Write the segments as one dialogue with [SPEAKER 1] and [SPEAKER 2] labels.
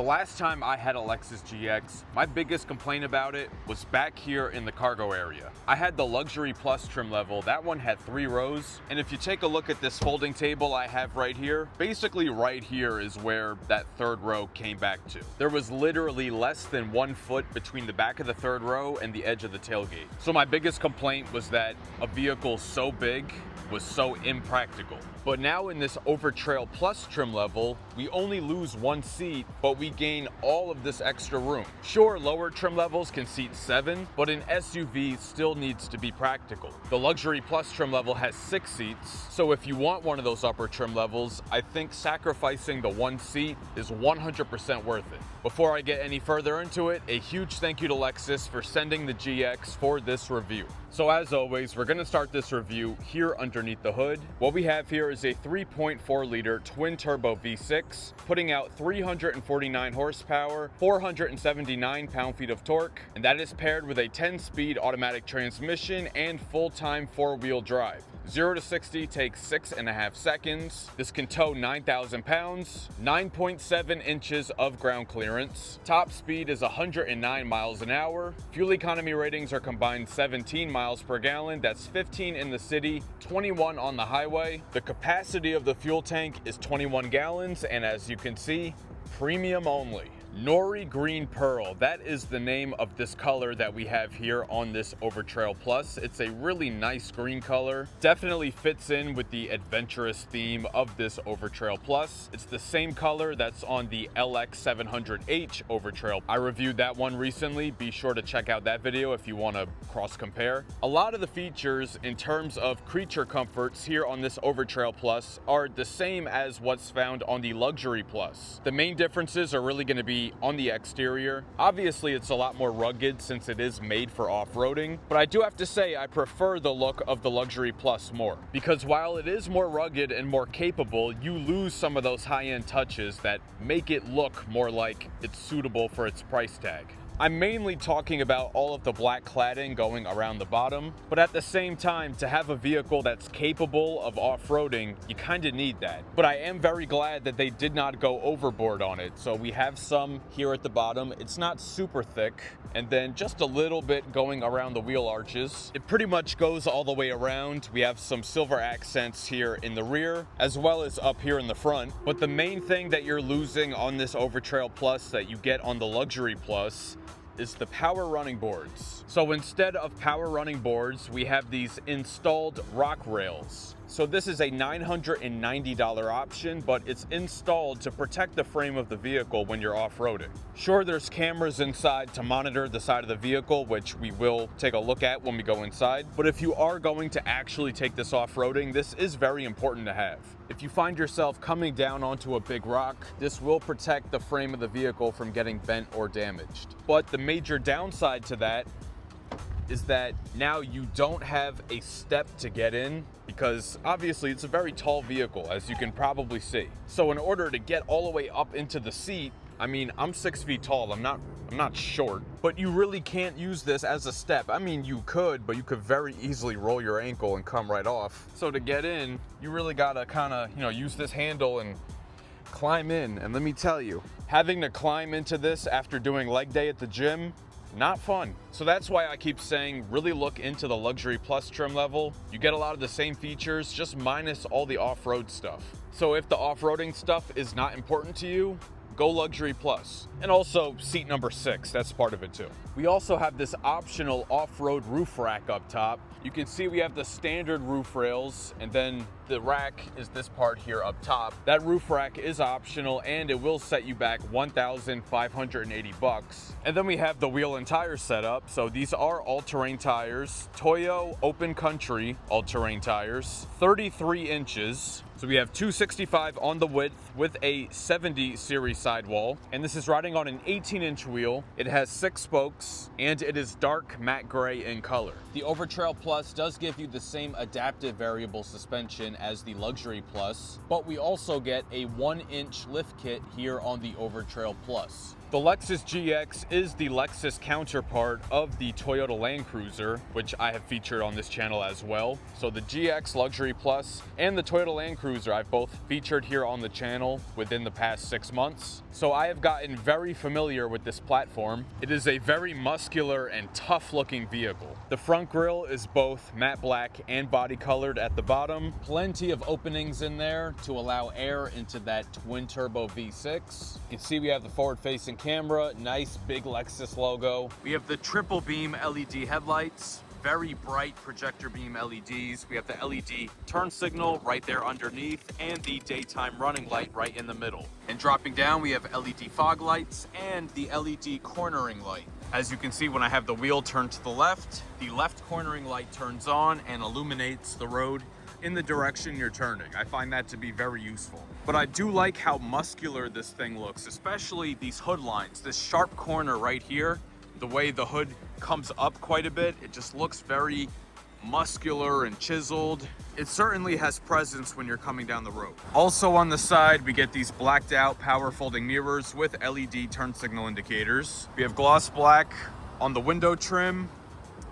[SPEAKER 1] The last time I had a Lexus GX, my biggest complaint about it was back here in the cargo area. I had the Luxury Plus trim level. That one had 3 rows. And if you take a look at this folding table I have right here, basically right here is where that 3rd row came back to. There was literally less than 1 foot between the back of the 3rd row and the edge of the tailgate. So my biggest complaint was that a vehicle so big was so impractical. But now in this Overtrail Plus trim level, we only lose 1 seat, but we gain all of this extra room. Sure, lower trim levels can seat 7, but an SUV still needs to be practical. The Luxury Plus trim level has 6 seats, so if you want one of those upper trim levels, I think sacrificing the 1 seat is 100% worth it. Before I get any further into it, a huge thank you to Lexus for sending the GX for this review. So as always, we're gonna start this review here underneath the hood. What we have here is a 3.4 liter twin turbo V6, putting out 349 horsepower, 479 pound-feet of torque, and that is paired with a 10-speed automatic transmission and full-time 4-wheel drive. 0 to 60 takes 6.5 seconds. This can tow 9,000 pounds, 9.7 inches of ground clearance. Top speed is 109 miles an hour. Fuel economy ratings are combined 17 miles per gallon. That's 15 in the city, 21 on the highway. The capacity of the fuel tank is 21 gallons, and as you can see, premium only. Nori Green Pearl, that is the name of this color that we have here on this Overtrail Plus. It's a really nice green color. Definitely fits in with the adventurous theme of this Overtrail Plus. It's the same color that's on the LX700H Overtrail. I reviewed that one recently. Be sure to check out that video if you want to cross compare. A lot of the features in terms of creature comforts here on this Overtrail Plus are the same as what's found on the Luxury Plus. The main differences are really going to be on the exterior. Obviously, it's a lot more rugged since it is made for off-roading, but I do have to say I prefer the look of the Luxury Plus more, because while it is more rugged and more capable, you lose some of those high-end touches that make it look more like it's suitable for its price tag. I'm mainly talking about all of the black cladding going around the bottom, but at the same time, to have a vehicle that's capable of off-roading, you kind of need that. But I am very glad that they did not go overboard on it. So we have some here at the bottom. It's not super thick, and then just a little bit going around the wheel arches. It pretty much goes all the way around. We have some silver accents here in the rear, as well as up here in the front. But the main thing that you're losing on this Overtrail Plus that you get on the Luxury Plus is the power running boards. So instead of power running boards, we have these installed rock rails. So this is a $990 option, but it's installed to protect the frame of the vehicle when you're off-roading. Sure, there's cameras inside to monitor the side of the vehicle, which we will take a look at when we go inside. But if you are going to actually take this off-roading, this is very important to have. If you find yourself coming down onto a big rock, this will protect the frame of the vehicle from getting bent or damaged. But the major downside to that is that now you don't have a step to get in, because obviously it's a very tall vehicle, as you can probably see. So in order to get all the way up into the seat, I mean, I'm 6 feet tall, I'm not short, but you really can't use this as a step. I mean, you could, but you could very easily roll your ankle and come right off. So to get in, you really gotta kinda, use this handle and climb in. And let me tell you, having to climb into this after doing leg day at the gym, not fun. So that's why I keep saying really look into the Luxury Plus trim level. You get a lot of the same features, just minus all the off-road stuff. So if the off-roading stuff is not important to you, go Luxury Plus. And also seat number 6, that's part of it too. We also have this optional off-road roof rack up top. You can see we have the standard roof rails, and then the rack is this part here up top. That roof rack is optional, and it will set you back $1,580. And then we have the wheel and tire setup. So these are all-terrain tires, Toyo Open Country all-terrain tires, 33 inches. So we have 265 on the width with a 70 series sidewall, and this is riding on an 18-inch wheel. It has 6 spokes, and it is dark matte gray in color. The Overtrail Plus does give you the same adaptive variable suspension as the Luxury Plus, but we also get a 1-inch lift kit here on the Overtrail Plus. The Lexus GX is the Lexus counterpart of the Toyota Land Cruiser, which I have featured on this channel as well. So the GX Luxury Plus and the Toyota Land Cruiser I've both featured here on the channel within the past 6 months. So I have gotten very familiar with this platform. It is a very muscular and tough looking vehicle. The front grille is both matte black and body colored at the bottom. Plenty of openings in there to allow air into that twin turbo V6. You can see we have the forward facing camera, nice big Lexus logo. We have the triple beam LED headlights, very bright projector beam LEDs. We have the LED turn signal right there underneath and the daytime running light right in the middle. And dropping down, we have LED fog lights and the LED cornering light. As you can see, when I have the wheel turned to the left cornering light turns on and illuminates the road in the direction you're turning. I find that to be very useful. But I do like how muscular this thing looks, especially these hood lines. This sharp corner right here, the way the hood comes up quite a bit, it just looks very muscular and chiseled. It certainly has presence when you're coming down the road. Also on the side, we get these blacked out power folding mirrors with LED turn signal indicators. We have gloss black on the window trim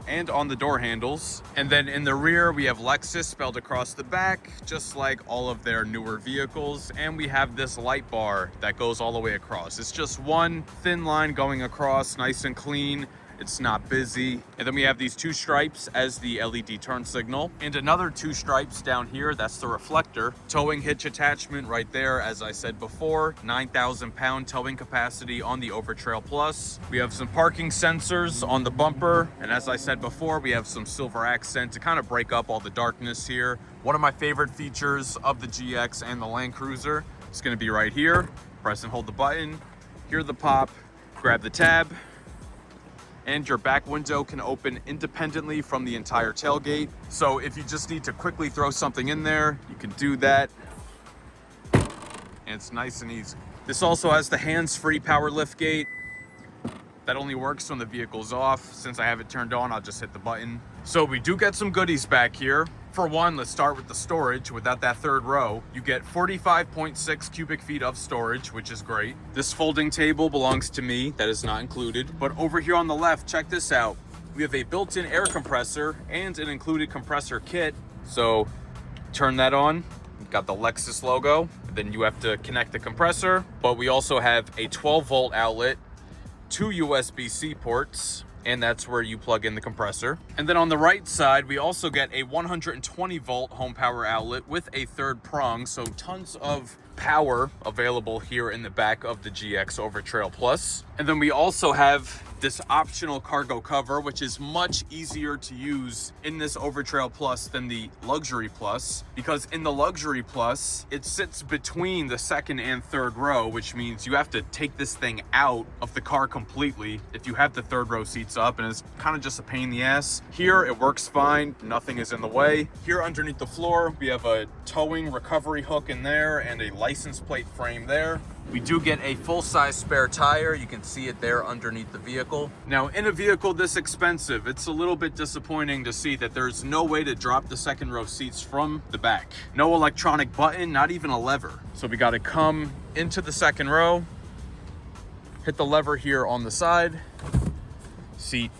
[SPEAKER 1] and on the door handles. And then in the rear, we have Lexus spelled across the back, just like all of their newer vehicles. And we have this light bar that goes all the way across. It's just one thin line going across, nice and clean. It's not busy. And then we have these 2 stripes as the LED turn signal and another 2 stripes down here. That's the reflector. Towing hitch attachment right there. As I said before, 9,000 pound towing capacity on the Overtrail Plus. We have some parking sensors on the bumper. And as I said before, we have some silver accent to kind of break up all the darkness here. One of my favorite features of the GX and the Land Cruiser is going to be right here. Press and hold the button, hear the pop, grab the tab, and your back window can open independently from the entire tailgate. So if you just need to quickly throw something in there, you can do that. And it's nice and easy. This also has the hands-free power liftgate. That only works when the vehicle's off. Since I have it turned on, I'll just hit the button. So we do get some goodies back here. For one, let's start with the storage. Without that third row, you get 45.6 cubic feet of storage, which is great. This folding table belongs to me. That is not included. But over here on the left, check this out. We have a built-in air compressor and an included compressor kit. So turn that on. You've got the Lexus logo. Then you have to connect the compressor. But we also have a 12-volt outlet, 2 USB-C ports, and that's where you plug in the compressor. And then on the right side, we also get a 120 volt home power outlet with a 3rd prong. So tons of power available here in the back of the GX Overtrail Plus. And then we also have this optional cargo cover, which is much easier to use in this Overtrail Plus than the Luxury Plus, because in the Luxury Plus, it sits between the 2nd and 3rd row, which means you have to take this thing out of the car completely if you have the 3rd row seats up, and it's kind of just a pain in the ass. Here, it works fine. Nothing is in the way. Here underneath the floor, we have a towing recovery hook in there and a license plate frame there. We do get a full-size spare tire. You can see it there underneath the vehicle. Now, in a vehicle this expensive, it's a little bit disappointing to see that there's no way to drop the 2nd row seats from the back. No electronic button, not even a lever. So we got to come into the 2nd row, hit the lever here on the side, seat,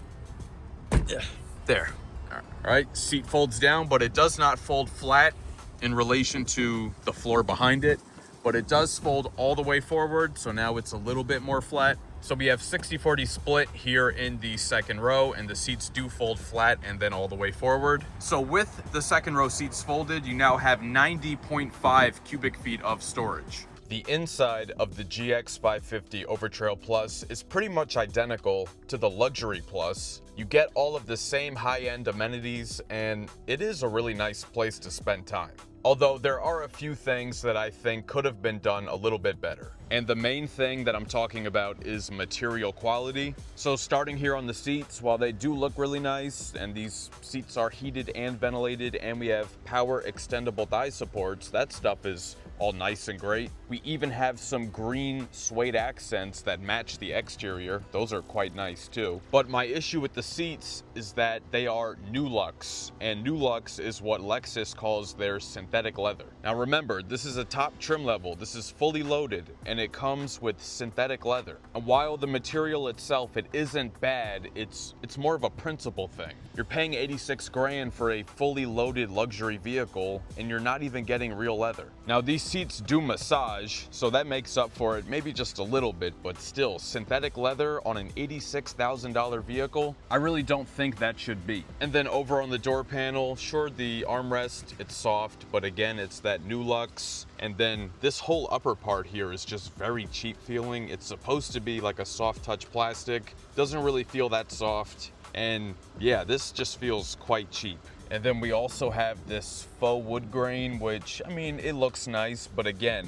[SPEAKER 1] there. All right, seat folds down, but it does not fold flat in relation to the floor behind it. But it does fold all the way forward, so now it's a little bit more flat. So we have 60-40 split here in the 2nd row, and the seats do fold flat and then all the way forward. So with the 2nd row seats folded, you now have 90.5 cubic feet of storage. The inside of the GX 550 Overtrail Plus is pretty much identical to the Luxury Plus. You get all of the same high-end amenities, and it is a really nice place to spend time. Although there are a few things that I think could have been done a little bit better. And the main thing that I'm talking about is material quality. So starting here on the seats, while they do look really nice, and these seats are heated and ventilated, and we have power extendable thigh supports, that stuff is all nice and great. We even have some green suede accents that match the exterior. Those are quite nice too. But my issue with the seats is that they are Nulux, and Nulux is what Lexus calls their synthetic leather. Now remember, this is a top trim level. This is fully loaded, and it comes with synthetic leather. And while the material itself, it isn't bad, it's more of a principle thing. You're paying 86 grand for a fully loaded luxury vehicle, and you're not even getting real leather. Now these seats do massage, so that makes up for it maybe just a little bit, but still, synthetic leather on an $86,000 vehicle, I really don't think that should be. And then over on the door panel, sure, the armrest, it's soft, but again, it's that Nulux. And then this whole upper part here is just very cheap feeling. It's supposed to be like a soft touch plastic, doesn't really feel that soft. And yeah, this just feels quite cheap. And then we also have this faux wood grain, which, I mean, it looks nice, but again,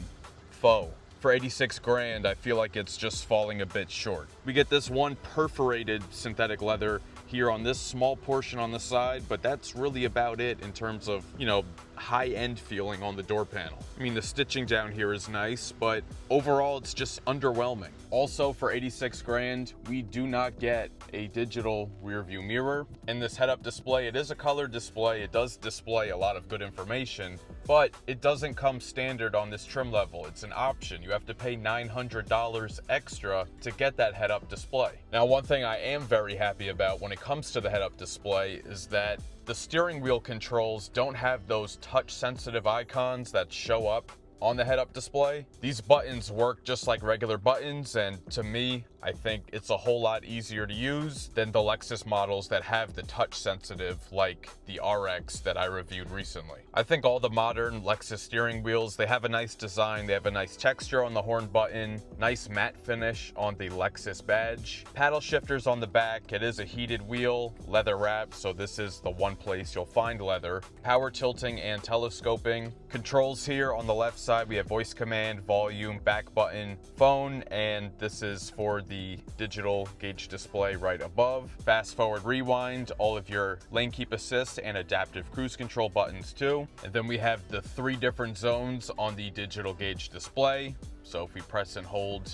[SPEAKER 1] faux. For 86 grand, I feel like it's just falling a bit short. We get this one perforated synthetic leather here on this small portion on the side, but that's really about it in terms of, you know, high-end feeling on the door panel. I mean, the stitching down here is nice, but overall it's just underwhelming. Also, for 86 grand, we do not get a digital rear view mirror. And this head-up display, it is a color display. It does display a lot of good information, but it doesn't come standard on this trim level. It's an option. You have to pay $900 extra to get that head-up display. Now, one thing I am very happy about when it comes to the head-up display is that the steering wheel controls don't have those touch-sensitive icons that show up on the head-up display. These buttons work just like regular buttons, and to me, I think it's a whole lot easier to use than the Lexus models that have the touch sensitive, like the RX that I reviewed recently. I think all the modern Lexus steering wheels, they have a nice design, they have a nice texture on the horn button, nice matte finish on the Lexus badge. Paddle shifters on the back, it is a heated wheel, leather wrap, so this is the one place you'll find leather. Power tilting and telescoping. Controls here on the left side, we have voice command, volume, back button, phone, and this is for the digital gauge display right above. Fast forward, rewind, all of your lane keep assist and adaptive cruise control buttons too. And then we have the 3 different zones on the digital gauge display. So if we press and hold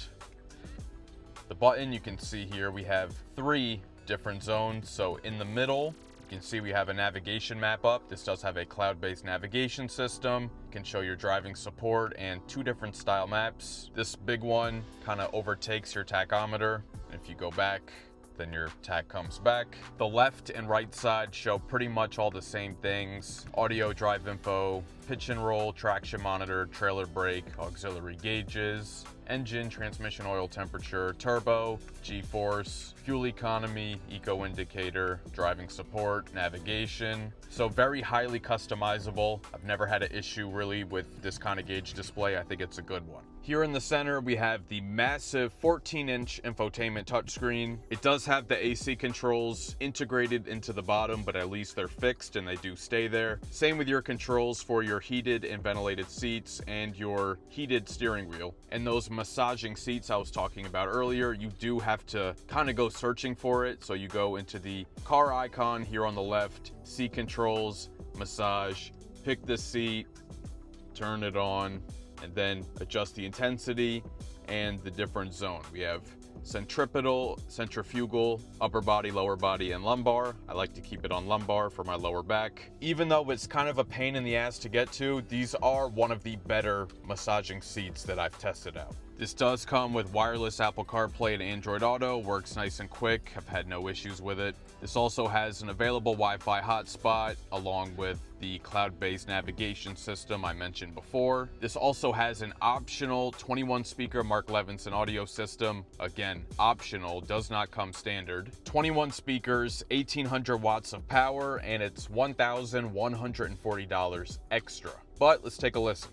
[SPEAKER 1] the button, you can see here we have 3 different zones. So in the middle, you can see we have a navigation map up. This does have a cloud-based navigation system. It can show your driving support and 2 different style maps. This big one kind of overtakes your tachometer. If you go back, then your tach comes back. The left and right side show pretty much all the same things. Audio, drive info, pitch and roll, traction monitor, trailer brake, auxiliary gauges, engine, transmission oil temperature, turbo, G-force, fuel economy, eco indicator, driving support, navigation. So very highly customizable. I've never had an issue really with this kind of gauge display. I think it's a good one. Here in the center, we have the massive 14-inch infotainment touchscreen. It does have the AC controls integrated into the bottom, but at least they're fixed and they do stay there. Same with your controls for your heated and ventilated seats and your heated steering wheel. And those massaging seats I was talking about earlier, you do have to kind of go searching for it. So you go into the car icon here on the left, seat controls, massage, pick the seat, turn it on, and then adjust the intensity and the different zone. We have centripetal, centrifugal, upper body, lower body, and lumbar. I like to keep it on lumbar for my lower back. Even though it's kind of a pain in the ass to get to, these are one of the better massaging seats that I've tested out. This does come with wireless Apple CarPlay and Android Auto, works nice and quick, I've had no issues with it. This also has an available Wi-Fi hotspot along with the cloud-based navigation system I mentioned before. This also has an optional 21-speaker Mark Levinson audio system. Again, optional, does not come standard. 21 speakers, 1,800 watts of power, and it's $1,140 extra. But let's take a listen.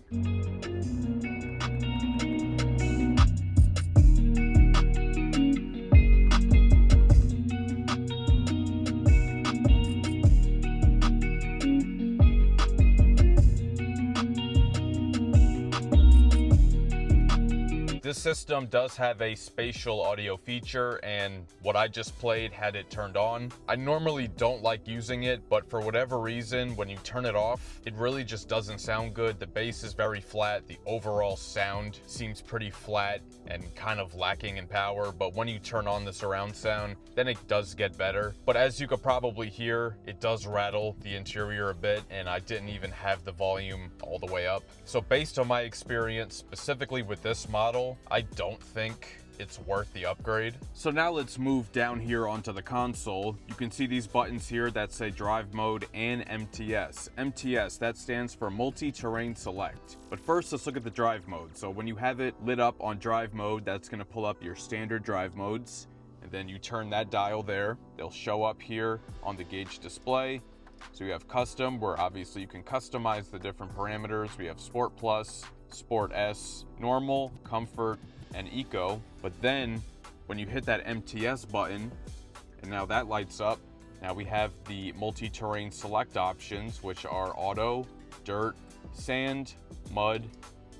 [SPEAKER 1] This system does have a spatial audio feature, and what I just played had it turned on. I normally don't like using it, but for whatever reason, when you turn it off, it really just doesn't sound good. The bass is very flat. The overall sound seems pretty flat and kind of lacking in power, but when you turn on the surround sound, then it does get better. But as you could probably hear, it does rattle the interior a bit, and I didn't even have the volume all the way up. So based on my experience, specifically with this model, I don't think it's worth the upgrade. So now let's move down here onto the console. You can see these buttons here that say drive mode and MTS. MTS, that stands for multi-terrain select. But first, let's look at the drive mode. So when you have it lit up on drive mode, that's gonna pull up your standard drive modes. And then you turn that dial there. They'll show up here on the gauge display. So you have custom, where obviously you can customize the different parameters. We have Sport Plus, Sport S, Normal, Comfort, and Eco. But then when you hit that MTS button, and now that lights up, now we have the multi-terrain select options, which are auto, dirt, sand, mud,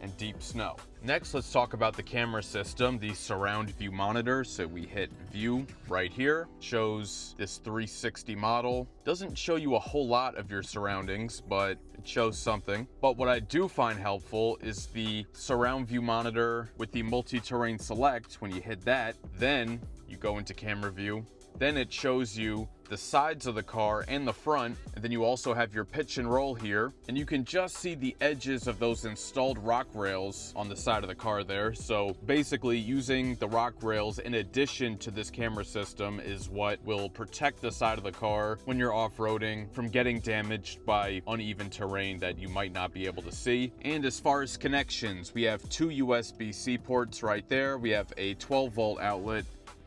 [SPEAKER 1] and deep snow. Next, let's talk about the camera system, the surround view monitor. So we hit view right here, shows this 360 model. Doesn't show you a whole lot of your surroundings, but it shows something. But what I do find helpful is the surround view monitor with the multi-terrain select. When you hit that, then you go into camera view. Then it shows you the sides of the car and the front, and then you also have your pitch and roll here, and you can just see the edges of those installed rock rails on the side of the car there. So basically, using the rock rails in addition to this camera system is what will protect the side of the car when you're off-roading from getting damaged by uneven terrain that you might not be able to see. And as far as connections, we have two USB-C ports right there. We have a 12-volt outlet.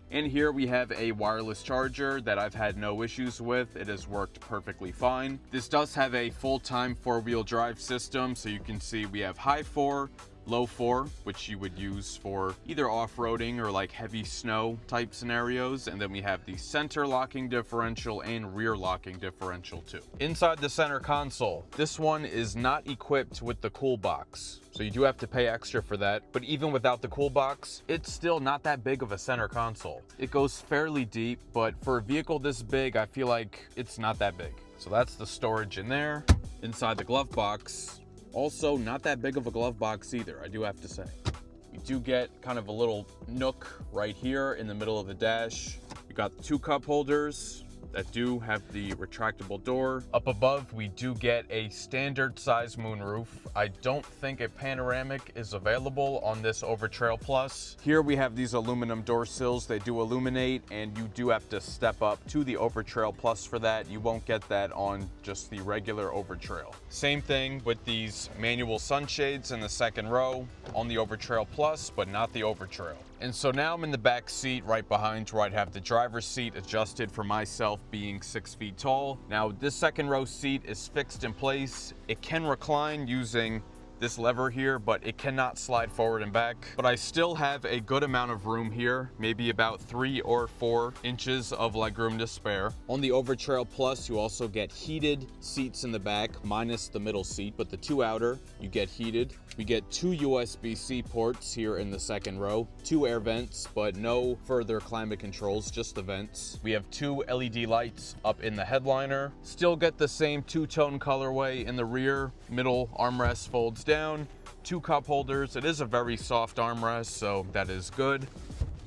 [SPEAKER 1] And here we have a wireless charger that I've had no issues with. It has worked perfectly fine. This does have a full-time four-wheel drive system, so you can see we have high 4, low 4, which you would use for either off-roading or like heavy snow type scenarios. And then we have the center locking differential and rear locking differential too. Inside the center console, this one is not equipped with the cool box. So you do have to pay extra for that, but even without the cool box, it's still not that big of a center console. It goes fairly deep, but for a vehicle this big, I feel like it's not that big. So that's the storage in there. Inside the glove box, also not that big of a glove box either, I do have to say. You do get kind of a little nook right here in the middle of the dash. You got 2 cup holders that do have the retractable door. Up above, we do get a standard size moonroof. I don't think a panoramic is available on this Overtrail Plus. Here we have these aluminum door sills. They do illuminate, and you do have to step up to the Overtrail Plus for that. You won't get that on just the regular Overtrail. Same thing with these manual sunshades in the second row on the Overtrail Plus, but not the Overtrail. And so now I'm in the back seat right behind where I'd have the driver's seat adjusted for myself being 6 feet tall. Now this second row seat is fixed in place. It can recline using this lever here, but it cannot slide forward and back. But I still have a good amount of room here, maybe about 3 or 4 inches of legroom to spare. On the Overtrail Plus, you also get heated seats in the back, minus the middle seat, but the 2 outer, you get heated. We get 2 USB-C ports here in the second row, 2 air vents, but no further climate controls, just the vents. We have 2 LED lights up in the headliner. Still get the same 2-tone colorway in the rear. Middle armrest folds down, 2 cup holders. It is a very soft armrest, so that is good.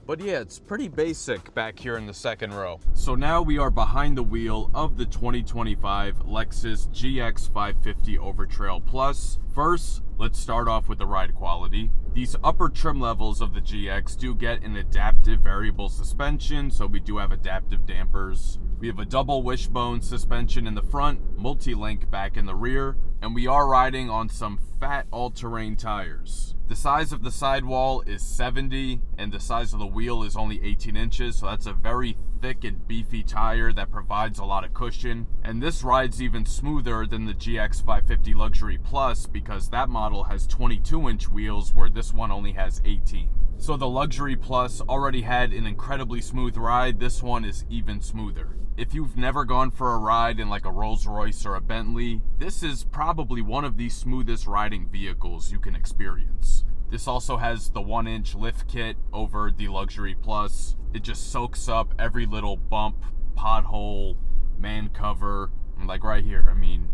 [SPEAKER 1] But yeah, it's pretty basic back here in the second row. So now we are behind the wheel of the 2025 Lexus GX 550 Overtrail Plus. First, let's start off with the ride quality. These upper trim levels of the GX do get an adaptive variable suspension, so we do have adaptive dampers. We have a double wishbone suspension in the front, multi-link back in the rear, and we are riding on some fat all-terrain tires. The size of the sidewall is 70, and the size of the wheel is only 18 inches, so that's a very thick and beefy tire that provides a lot of cushion. And this rides even smoother than the GX 550 Luxury Plus because that model has 22-inch wheels where this one only has 18. So the Luxury Plus already had an incredibly smooth ride. This one is even smoother. If you've never gone for a ride in like a Rolls Royce or a Bentley, this is probably one of the smoothest riding vehicles you can experience. This also has the 1-inch lift kit over the Luxury Plus. It just soaks up every little bump, pothole, man cover, like right here. I mean,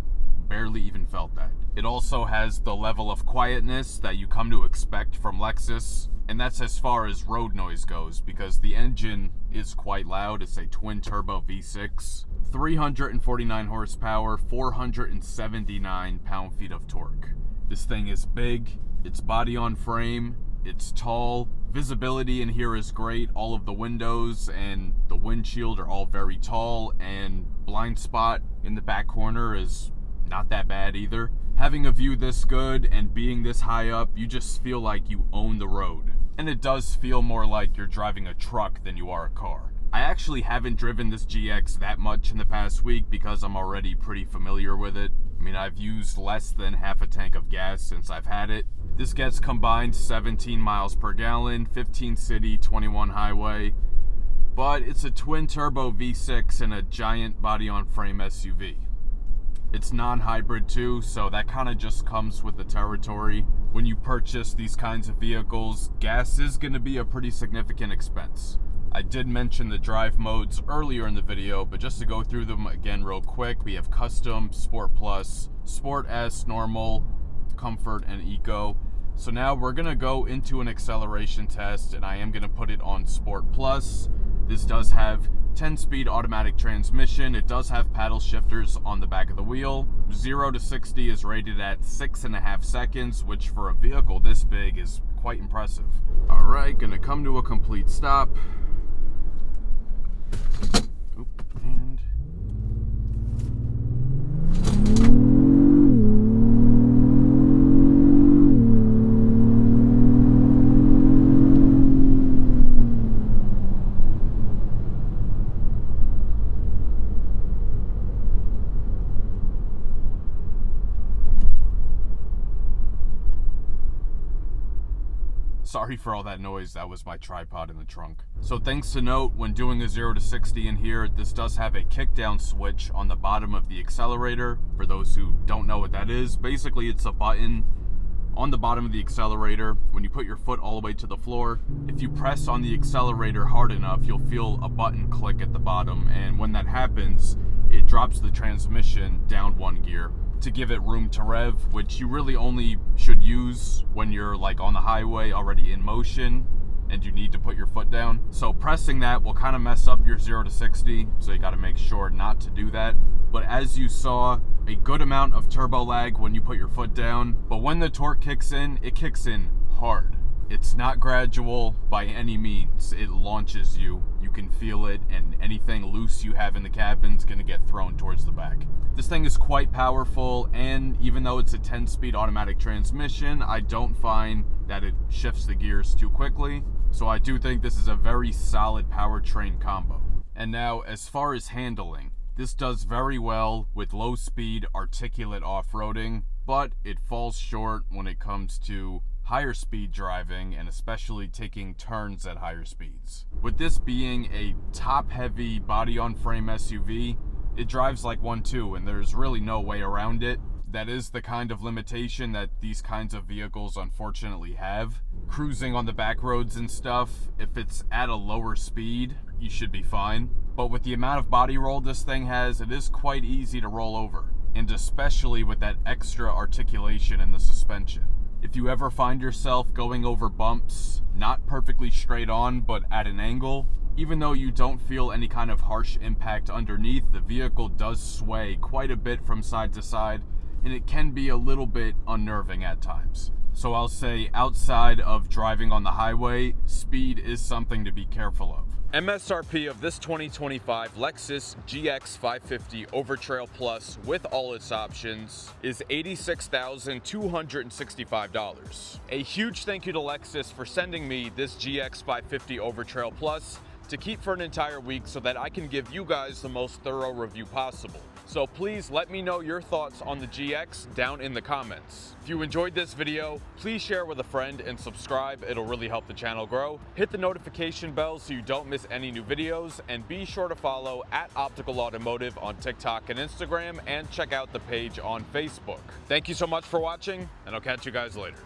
[SPEAKER 1] barely even felt that. It also has the level of quietness that you come to expect from Lexus, and that's as far as road noise goes, because the engine is quite loud. It's a twin turbo V6, 349 horsepower, 479 pound-feet of torque. This thing is big, it's body on frame, it's tall, visibility in here is great. All of the windows and the windshield are all very tall, and blind spot in the back corner is not that bad either. Having a view this good and being this high up, you just feel like you own the road. And it does feel more like you're driving a truck than you are a car. I actually haven't driven this GX that much in the past week because I'm already pretty familiar with it. I mean, I've used less than half a tank of gas since I've had it. This gets combined 17 miles per gallon, 15 city, 21 highway. But it's a twin turbo V6 and a giant body on frame SUV. It's non-hybrid too, so that kind of just comes with the territory. When you purchase these kinds of vehicles, gas is going to be a pretty significant expense. I did mention the drive modes earlier in the video, but just to go through them again real quick, we have Custom, Sport Plus, Sport S, Normal, Comfort, and Eco. So now we're going to go into an acceleration test, and I am going to put it on Sport Plus. This does have 10-speed automatic transmission. It does have paddle shifters on the back of the wheel. 0 to 60 is rated at 6.5 seconds, which for a vehicle this big is quite impressive. All right, gonna come to a complete stop. And sorry for all that noise, that was my tripod in the trunk. So things to note when doing a 0 to 60 in here, this does have a kickdown switch on the bottom of the accelerator. For those who don't know what that is, basically it's a button on the bottom of the accelerator. When you put your foot all the way to the floor, if you press on the accelerator hard enough, you'll feel a button click at the bottom, and when that happens, it drops the transmission down one gear to give it room to rev, which you really only should use when you're like on the highway already in motion and you need to put your foot down. So pressing that will kind of mess up your 0 to 60, so you got to make sure not to do that. But as you saw, a good amount of turbo lag when you put your foot down, but when the torque kicks in, it kicks in hard. It's not gradual by any means. It launches you. You can feel it, and anything loose you have in the cabin is going to get thrown towards the back. This thing is quite powerful, and even though it's a 10-speed automatic transmission, I don't find that it shifts the gears too quickly. So I do think this is a very solid powertrain combo. And now, as far as handling, this does very well with low-speed, articulate off-roading, but it falls short when it comes to higher speed driving, and especially taking turns at higher speeds. With this being a top-heavy body-on-frame SUV, it drives like one too, and there's really no way around it. That is the kind of limitation that these kinds of vehicles unfortunately have. Cruising on the back roads and stuff, if it's at a lower speed, you should be fine. But with the amount of body roll this thing has, it is quite easy to roll over, and especially with that extra articulation in the suspension. If you ever find yourself going over bumps, not perfectly straight on, but at an angle, even though you don't feel any kind of harsh impact underneath, the vehicle does sway quite a bit from side to side, and it can be a little bit unnerving at times. So I'll say outside of driving on the highway, speed is something to be careful of. MSRP of this 2025 Lexus GX 550 Overtrail Plus with all its options is $86,265. A huge thank you to Lexus for sending me this GX 550 Overtrail Plus to keep for an entire week so that I can give you guys the most thorough review possible. So please let me know your thoughts on the GX down in the comments. If you enjoyed this video, please share with a friend and subscribe. It'll really help the channel grow. Hit the notification bell so you don't miss any new videos, and be sure to follow @Optical Automotive on TikTok and Instagram, and check out the page on Facebook. Thank you so much for watching, and I'll catch you guys later.